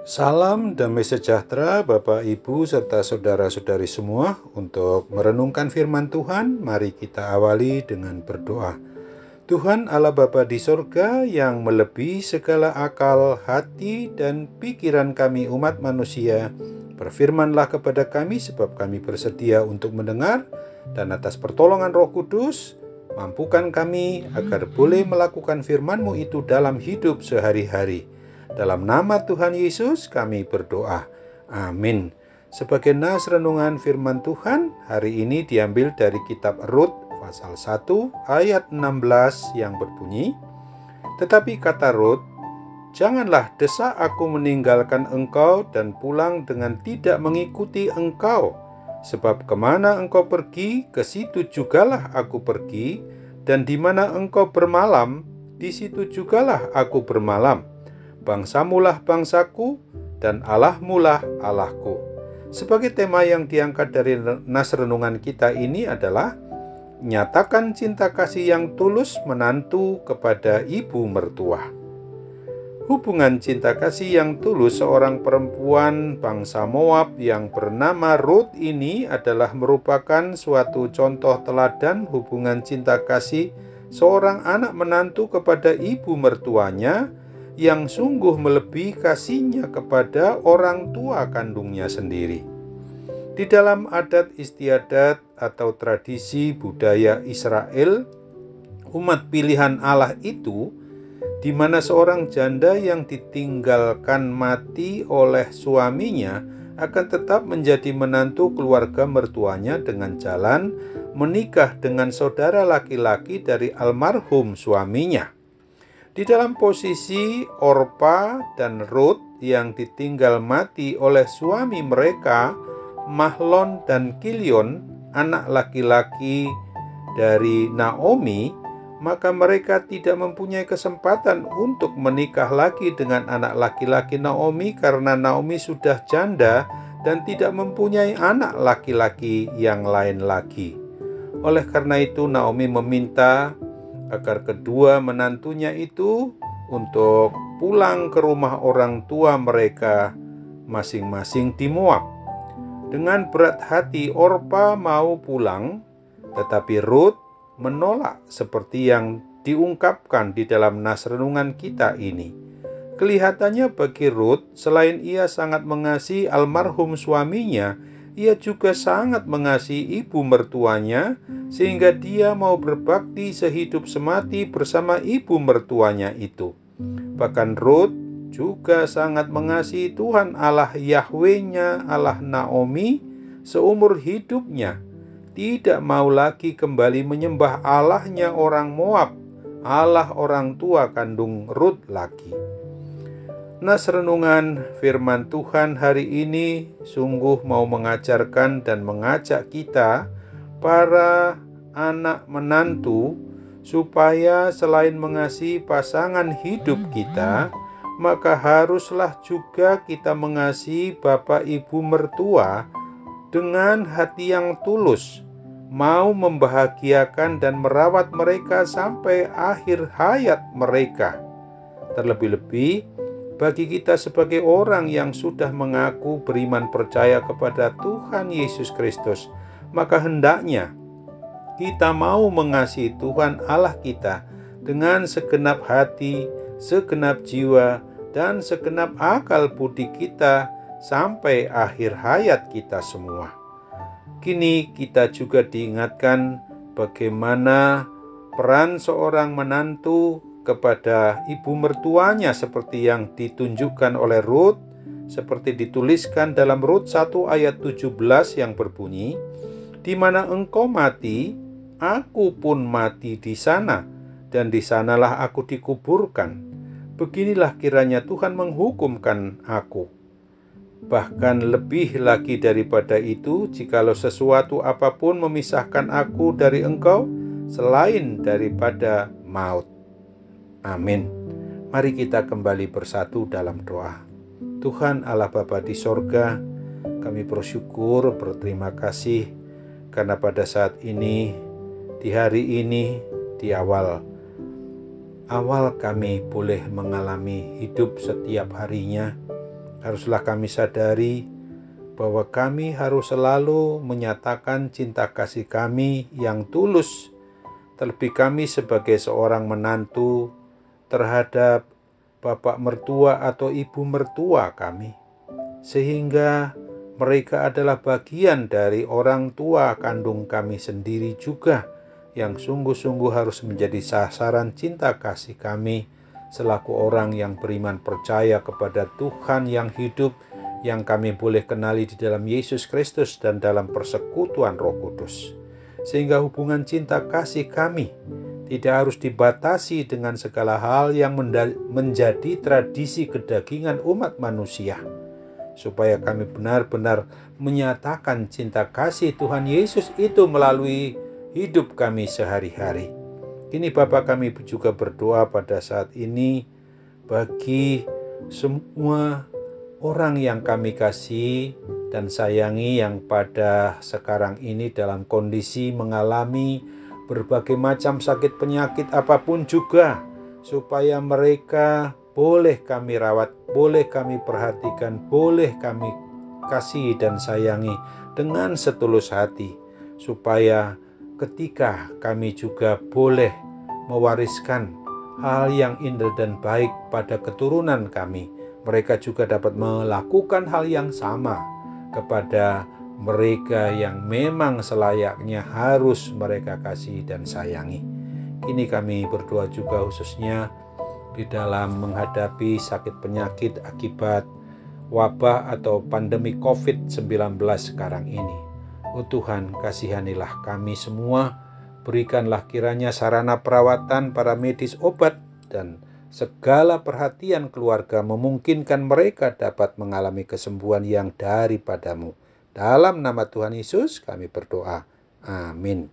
Salam damai sejahtera Bapak, Ibu, serta saudara-saudari semua. Untuk merenungkan firman Tuhan, mari kita awali dengan berdoa. Tuhan Allah Bapa di sorga yang melebihi segala akal, hati, dan pikiran kami umat manusia, berfirmanlah kepada kami sebab kami bersedia untuk mendengar, dan atas pertolongan Roh Kudus, mampukan kami agar boleh melakukan firman-Mu itu dalam hidup sehari-hari. Dalam nama Tuhan Yesus kami berdoa. Amin. Sebagai nas renungan firman Tuhan, hari ini diambil dari kitab Rut pasal 1 ayat 16 yang berbunyi, "Tetapi kata Rut, janganlah desak aku meninggalkan engkau dan pulang dengan tidak mengikuti engkau. Sebab kemana engkau pergi, ke situ jugalah aku pergi, dan di mana engkau bermalam, di situ jugalah aku bermalam. Bangsamulah bangsaku, dan Allahmulah Allahku." Sebagai tema yang diangkat dari nas renungan kita ini adalah nyatakan cinta kasih yang tulus menantu kepada ibu mertua. Hubungan cinta kasih yang tulus seorang perempuan bangsa Moab yang bernama Rut ini adalah merupakan suatu contoh teladan hubungan cinta kasih seorang anak menantu kepada ibu mertuanya yang sungguh melebihi kasihnya kepada orang tua kandungnya sendiri. Di dalam adat istiadat atau tradisi budaya Israel, umat pilihan Allah itu, di mana seorang janda yang ditinggalkan mati oleh suaminya akan tetap menjadi menantu keluarga mertuanya dengan jalan menikah dengan saudara laki-laki dari almarhum suaminya. Di dalam posisi Orpa dan Rut yang ditinggal mati oleh suami mereka, Mahlon dan Kilion, anak laki-laki dari Naomi, maka mereka tidak mempunyai kesempatan untuk menikah lagi dengan anak laki-laki Naomi karena Naomi sudah janda dan tidak mempunyai anak laki-laki yang lain lagi. Oleh karena itu Naomi meminta agar kedua menantunya itu untuk pulang ke rumah orang tua mereka masing-masing di Moab. Dengan berat hati Orpa mau pulang, tetapi Rut menolak seperti yang diungkapkan di dalam nas renungan kita ini. Kelihatannya bagi Rut, selain ia sangat mengasihi almarhum suaminya, ia juga sangat mengasihi ibu mertuanya, sehingga dia mau berbakti sehidup semati bersama ibu mertuanya itu. Bahkan Rut juga sangat mengasihi Tuhan Allah Yahweh-nya, Allah Naomi, seumur hidupnya. Tidak mau lagi kembali menyembah Allahnya orang Moab, Allah orang tua kandung Rut lagi. Nas renungan firman Tuhan hari ini sungguh mau mengajarkan dan mengajak kita, para anak menantu, supaya selain mengasihi pasangan hidup kita, maka haruslah juga kita mengasihi Bapak Ibu mertua dengan hati yang tulus, mau membahagiakan dan merawat mereka sampai akhir hayat mereka. Terlebih-lebih bagi kita sebagai orang yang sudah mengaku beriman percaya kepada Tuhan Yesus Kristus, maka hendaknya kita mau mengasihi Tuhan Allah kita dengan segenap hati, segenap jiwa, dan segenap akal budi kita sampai akhir hayat kita semua. Kini kita juga diingatkan bagaimana peran seorang menantu kepada ibu mertuanya seperti yang ditunjukkan oleh Rut, seperti dituliskan dalam Rut 1 ayat 17 yang berbunyi, "Di mana engkau mati, aku pun mati di sana, dan di sanalah aku dikuburkan. Beginilah kiranya Tuhan menghukumkan aku. Bahkan lebih lagi daripada itu, jikalau sesuatu apapun memisahkan aku dari engkau, selain daripada maut." Amin. Mari kita kembali bersatu dalam doa. Tuhan Allah Bapa di sorga, kami bersyukur, berterima kasih karena pada saat ini, di hari ini, di awal kami boleh mengalami hidup setiap harinya, Haruslah kami sadari bahwa kami harus selalu menyatakan cinta kasih kami yang tulus, terlebih kami sebagai seorang menantu terhadap bapak mertua atau ibu mertua kami, sehingga mereka adalah bagian dari orang tua kandung kami sendiri juga, yang sungguh-sungguh harus menjadi sasaran cinta kasih kami selaku orang yang beriman percaya kepada Tuhan yang hidup, yang kami boleh kenali di dalam Yesus Kristus dan dalam persekutuan Roh Kudus. Sehingga hubungan cinta kasih kami tidak harus dibatasi dengan segala hal yang menjadi tradisi kedagingan umat manusia, supaya kami benar-benar menyatakan cinta kasih Tuhan Yesus itu melalui hidup kami sehari-hari. Kini Bapa, kami juga berdoa pada saat ini bagi semua orang yang kami kasih dan sayangi yang pada sekarang ini dalam kondisi mengalami berbagai macam sakit penyakit apapun juga, supaya mereka boleh kami rawat, boleh kami perhatikan, boleh kami kasih dan sayangi dengan setulus hati, supaya ketika kami juga boleh mewariskan hal yang indah dan baik pada keturunan kami, mereka juga dapat melakukan hal yang sama kepada mereka yang memang selayaknya harus mereka kasih dan sayangi. Kini kami berdoa juga khususnya di dalam menghadapi sakit penyakit akibat wabah atau pandemi COVID-19 sekarang ini. Oh Tuhan, kasihanilah kami semua, berikanlah kiranya sarana perawatan, para medis, obat, dan segala perhatian keluarga memungkinkan mereka dapat mengalami kesembuhan yang daripadamu. Dalam nama Tuhan Yesus kami berdoa. Amin.